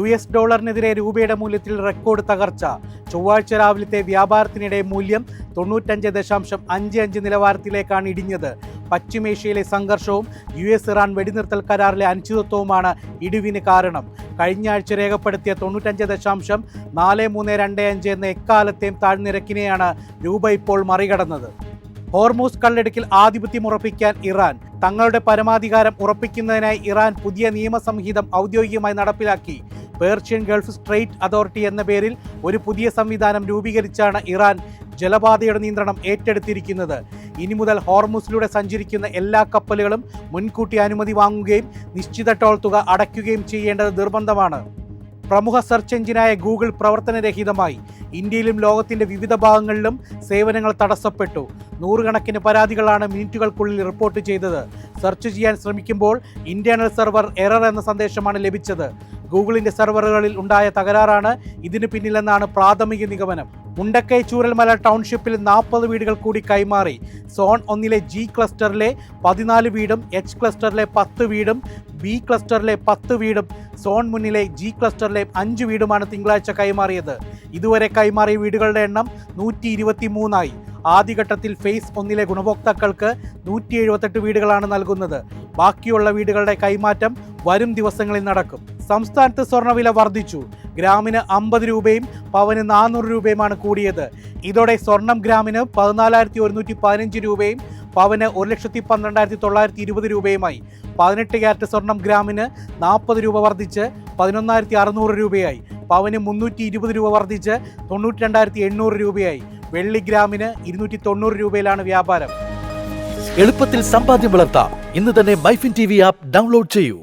US ഡോളറിനെതിരെ രൂപയുടെ മൂല്യത്തിൽ record തകർച്ച. ചൊവ്വാഴ്ച രാവിലത്തെ വ്യാപാരത്തിനിടെ മൂല്യം 95.55 നിലവാരത്തിലേക്കാണ് ഇടിഞ്ഞത്. പശ്ചിമേഷ്യയിലെ സംഘർഷവും US ഇറാൻ വെടിനിർത്തൽ കരാറിലെ അനിശ്ചിതത്വവുമാണ് ഇടിവിന് കാരണം. കഴിഞ്ഞ ആഴ്ച രേഖപ്പെടുത്തിയ 95.4325 എന്ന എക്കാലത്തെയും താഴ്നിരക്കിനെയാണ് രൂപ ഇപ്പോൾ മറികടന്നത്. ഹോർമൂസ് കള്ളടുക്കിൽ ആധിപത്യം ഉറപ്പിക്കാൻ ഇറാൻ. തങ്ങളുടെ പരമാധികാരം ഉറപ്പിക്കുന്നതിനായി ഇറാൻ പുതിയ നിയമസംഹിതം ഔദ്യോഗികമായി നടപ്പിലാക്കി. പേർഷ്യൻ ഗൾഫ് സ്ട്രെയിറ്റ് അതോറിറ്റി എന്ന പേരിൽ ഒരു പുതിയ സംവിധാനം രൂപീകരിച്ചാണ് ഇറാൻ ജലപാതയുടെ നിയന്ത്രണം ഏറ്റെടുത്തിരിക്കുന്നത്. ഇനി മുതൽ ഹോർമൂസിലൂടെ സഞ്ചരിക്കുന്ന എല്ലാ കപ്പലുകളും മുൻകൂട്ടി അനുമതി വാങ്ങുകയും നിശ്ചിത ടോൾ തുക അടയ്ക്കുകയും ചെയ്യേണ്ടത് നിർബന്ധമാണ്. പ്രമുഖ സെർച്ച് എഞ്ചിനായ ഗൂഗിൾ പ്രവർത്തനരഹിതമായി. ഇന്ത്യയിലും ലോകത്തിന്റെ വിവിധ ഭാഗങ്ങളിലും സേവനങ്ങൾ തടസ്സപ്പെട്ടു. നൂറുകണക്കിന് പരാതികളാണ് മിനിറ്റുകൾക്കുള്ളിൽ റിപ്പോർട്ട് ചെയ്തത്. സെർച്ച് ചെയ്യാൻ ശ്രമിക്കുമ്പോൾ ഇന്റേണൽ സെർവർ എറർ എന്ന സന്ദേശമാണ് ലഭിച്ചത്. ഗൂഗിളിന്റെ സെർവറുകളിൽ ഉണ്ടായ തകരാറാണ് ഇതിന് പിന്നിലെന്നാണ് പ്രാഥമിക നിഗമനം. മുണ്ടക്കൈ ചൂരൽമല ടൗൺഷിപ്പിൽ 40 വീടുകൾ കൂടി കൈമാറി. സോൺ 1 G ക്ലസ്റ്ററിലെ 14 വീടും H ക്ലസ്റ്ററിലെ 10 വീടും B ക്ലസ്റ്ററിലെ 10 വീടും സോൺ 3 G ക്ലസ്റ്ററിലെ 5 വീടുമാണ് തിങ്കളാഴ്ച കൈമാറിയത്. ഇതുവരെ കൈമാറിയ വീടുകളുടെ എണ്ണം 123 ആദ്യഘട്ടത്തിൽ ഫേസ് 1 ഗുണഭോക്താക്കൾക്ക് 178 വീടുകളാണ് നൽകുന്നത്. ബാക്കിയുള്ള വീടുകളുടെ കൈമാറ്റം വരും ദിവസങ്ങളിൽ നടക്കും. സംസ്ഥാനത്ത് സ്വർണ്ണവില വർദ്ധിച്ചു. ഗ്രാമിന് 50 രൂപയും പവന് 400 രൂപയുമാണ് കൂടിയത്. ഇതോടെ സ്വർണം ഗ്രാമിന് 14,115 രൂപയും പവന് 1,12,920 രൂപയുമായി. 18 ക്യാരറ്റ് സ്വർണം ഗ്രാമിന് 40 രൂപ വർദ്ധിച്ച് 11,600 രൂപയായി. പവന് 320 രൂപ വർദ്ധിച്ച് 92,800 രൂപയായി. വെള്ളി ഗ്രാമിന് 290 രൂപയിലാണ് വ്യാപാരം. എളുപ്പത്തിൽ സമ്പാദ്യം വളർത്താം. ഇന്ന് തന്നെ മൈഫിൻ TV ആപ്പ് ഡൗൺലോഡ് ചെയ്യൂ.